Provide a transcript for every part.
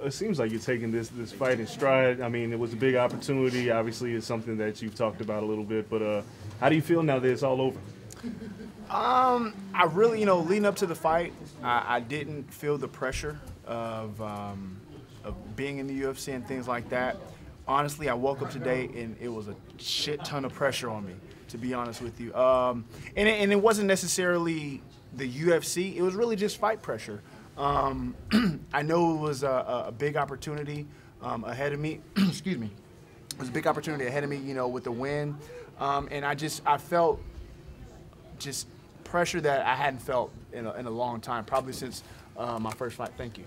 it seems like you're taking this fight in stride. I mean, it was a big opportunity. Obviously, it's something that you've talked about a little bit. But how do you feel now that it's all over? I really, leading up to the fight, I didn't feel the pressure of being in the UFC and things like that. Honestly, I woke up today and it was a shit ton of pressure on me, to be honest with you. And it wasn't necessarily the UFC. It was really just fight pressure. I know it was a big opportunity ahead of me. Excuse me. It was a big opportunity ahead of me, with the win. And I felt just pressure that I hadn't felt in a long time, probably since my first fight. Thank you.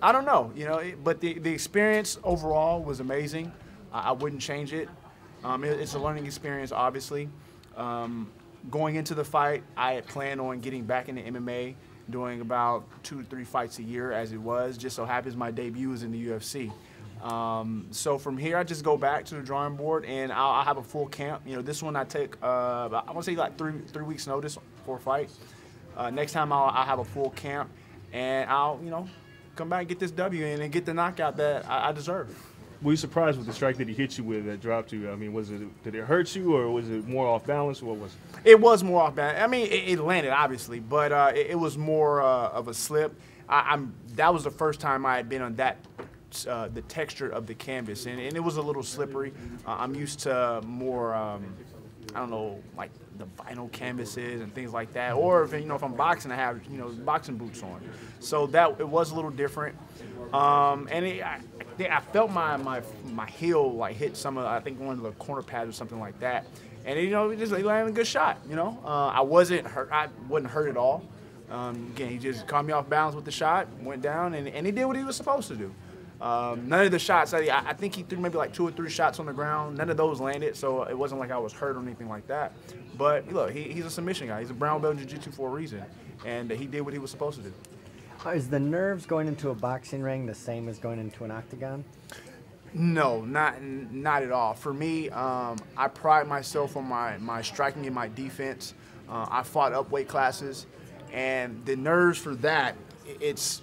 I don't know, but the experience overall was amazing. I wouldn't change it. It's a learning experience, obviously. Going into the fight, I had planned on getting back into MMA, doing about 2 to 3 fights a year as it was. Just so happens my debut was in the UFC. So from here, I just go back to the drawing board, and I'll have a full camp. This one I take, I want to say like three weeks notice for a fight. Next time I'll have a full camp, and I'll, come back and get this W and get the knockout that I deserve. Were you surprised with the strike that he hit you with that dropped you? I mean, did it hurt you, or was it more off balance, or what was it? It was more off balance. I mean, it landed, obviously, but it was more of a slip. That was the first time I had been on that, the texture of the canvas, and it was a little slippery. I'm used to more, I don't know, like the vinyl canvases and things like that. Or if I'm boxing, I have boxing boots on. So it was a little different. And I felt my heel like hit some of, I think, one of the corner pads or something like that. And it just landed a good shot. I wasn't hurt. I wasn't hurt at all. Again, he just caught me off balance with the shot, went down, and he did what he was supposed to do. None of the shots, I think he threw maybe like 2 or 3 shots on the ground. None of those landed, so it wasn't like I was hurt or anything like that. But look, he's a submission guy. He's a brown belt in jiu-jitsu for a reason, and he did what he was supposed to do. Is the nerves going into a boxing ring the same as going into an octagon? No, not at all. For me, I pride myself on my striking and my defense. I fought up weight classes, and the nerves for that, it's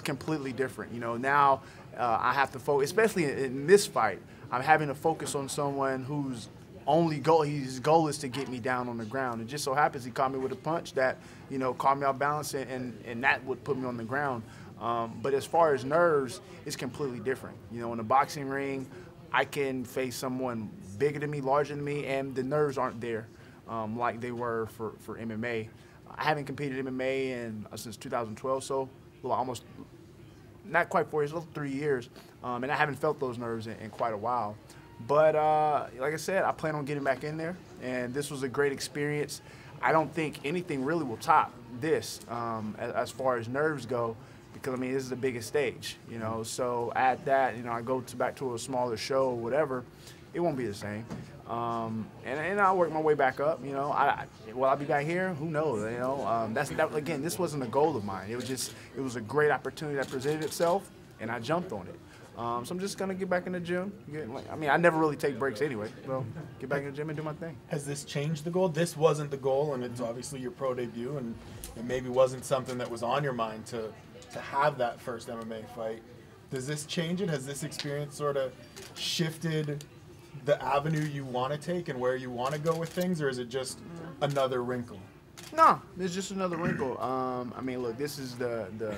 completely different. Now I have to focus, especially in this fight, I'm having to focus on someone whose his goal is to get me down on the ground. It just so happens he caught me with a punch that, caught me off balance, and that would put me on the ground. But as far as nerves, it's completely different. In a boxing ring, I can face someone bigger than me, larger than me, and the nerves aren't there like they were for MMA. I haven't competed in MMA since 2012, so almost, not quite 4 years, 3 years, and I haven't felt those nerves in quite a while. But like I said, I plan on getting back in there, and this was a great experience. I don't think anything really will top this as far as nerves go, because this is the biggest stage, So at that, I go back to a smaller show or whatever, it won't be the same. And I'll work my way back up. Will I be back here? Who knows? Again, this wasn't a goal of mine. It was a great opportunity that presented itself, and I jumped on it. So I'm just gonna get back in the gym. I never really take breaks anyway. So get back in the gym and do my thing. Has this changed the goal? This wasn't the goal, and it's obviously your pro debut, and it maybe wasn't something that was on your mind to have that first MMA fight. Does this change it? Has this experience sort of shifted the avenue you want to take and where you want to go with things, or is it just another wrinkle? No, it's just another wrinkle. Look, this is the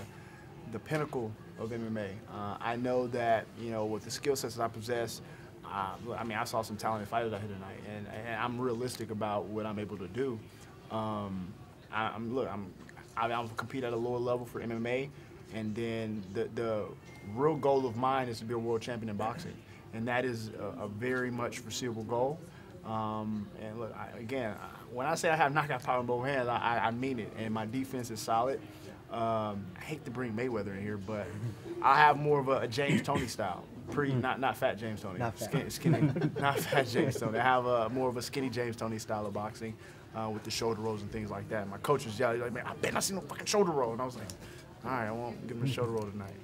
pinnacle of MMA. I know that, with the skill sets that I possess, I saw some talented fighters out here tonight, and I'm realistic about what I'm able to do. I'll compete at a lower level for MMA, and then the real goal of mine is to be a world champion in boxing. And that is a very much foreseeable goal. And look, again, when I say I have knockout power in both hands, I mean it. And my defense is solid. I hate to bring Mayweather in here, but I have more of a James Toney style. Not fat James Toney. Not fat. Skinny, not fat James Toney. I have more of a skinny James Toney style of boxing with the shoulder rolls and things like that. My coach was yelling, man, I bet I see no fucking shoulder roll. And I was like, all right, I won't give him a shoulder roll tonight.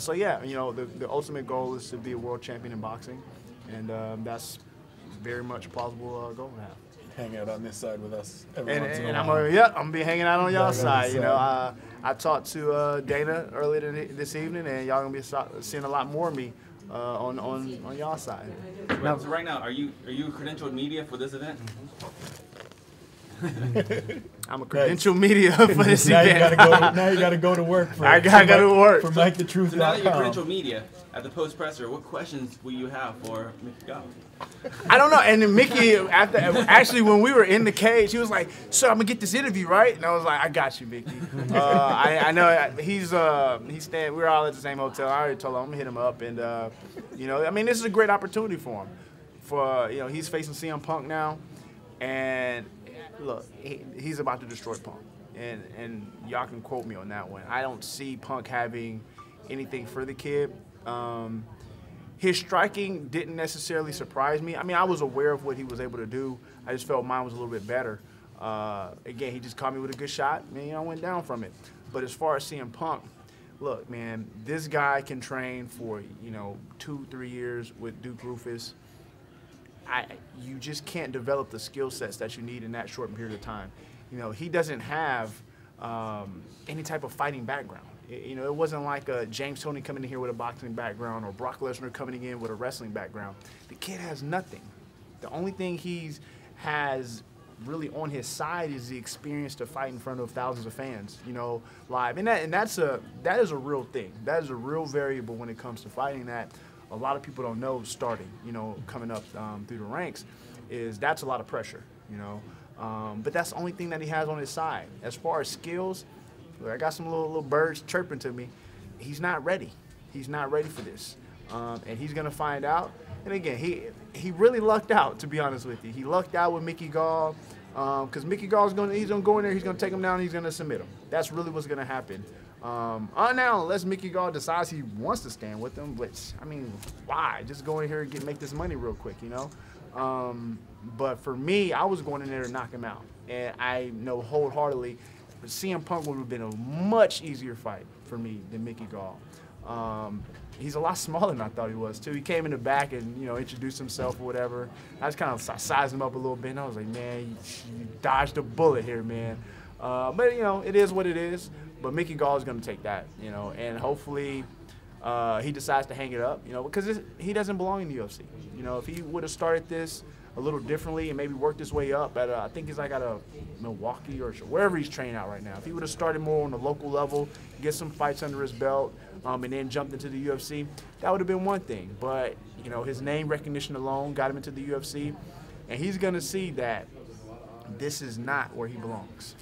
So yeah, the ultimate goal is to be a world champion in boxing, and that's very much a plausible goal to have. hang out on this side with us every once in a And while. I'm gonna be hanging out on y'all Back on side. this You know, side. I talked to Dana earlier this evening, and y'all gonna be seeing a lot more of me on y'all side. Now, So right now, are you credentialed media for this event? I'm a credential media for this Now you event. gotta go to work. I gotta go to work. for MikeTheTruth.com. So now that you're credentialed media at the post presser, what questions will you have for Mickey Gall? I don't know. And then Mickey, actually, when we were in the cage, he was like, "Sir, I'm gonna get this interview, right?" And I was like, "I got you, Mickey." I know he's staying. We're all at the same hotel. I already told him I'm gonna hit him up, and you know, I mean, this is a great opportunity for him. You know, he's facing CM Punk now, and look, he's about to destroy Punk, and y'all can quote me on that one. I don't see Punk having anything for the kid. His striking didn't necessarily surprise me. I mean, I was aware of what he was able to do. I just felt mine was a little bit better. Again, he just caught me with a good shot, and I went down from it. But as far as CM Punk, look, man, this guy can train for 2-3 years with Duke Rufus. You just can't develop the skill sets that you need in that short period of time. You know, he doesn't have any type of fighting background. You know, it wasn't like James Toney coming in here with a boxing background or Brock Lesnar coming in with a wrestling background. The kid has nothing. The only thing he has really on his side is the experience to fight in front of thousands of fans, live. And that is a real thing. That is a real variable when it comes to fighting that a lot of people don't know starting, coming up through the ranks, is that's a lot of pressure, But that's the only thing that he has on his side. As far as skills, I got some little birds chirping to me. He's not ready. He's not ready for this. And he's going to find out. And again, he really lucked out, to be honest with you. He lucked out with Mickey Gall because Mickey Gall he's going to go in there, he's going to take him down, and he's going to submit him. That's really what's going to happen. Now, unless Mickey Gall decides he wants to stand with him, which, I mean, why? Just go in here and make this money real quick, But for me, I was going in there to knock him out. And I know wholeheartedly CM Punk would have been a much easier fight for me than Mickey Gall. He's a lot smaller than I thought he was, too. He came in the back and, introduced himself or whatever. I just kind of sized him up a little bit, and I was like, man, you dodged a bullet here, man. But, it is what it is. But Mickey Gall is going to take that, and hopefully he decides to hang it up, because he doesn't belong in the UFC. If he would have started this a little differently and maybe worked his way up at I think he's like at a Milwaukee or wherever he's training out right now. If he would have started more on the local level, get some fights under his belt, and then jumped into the UFC, that would have been one thing. But, his name recognition alone got him into the UFC, and he's going to see that this is not where he belongs.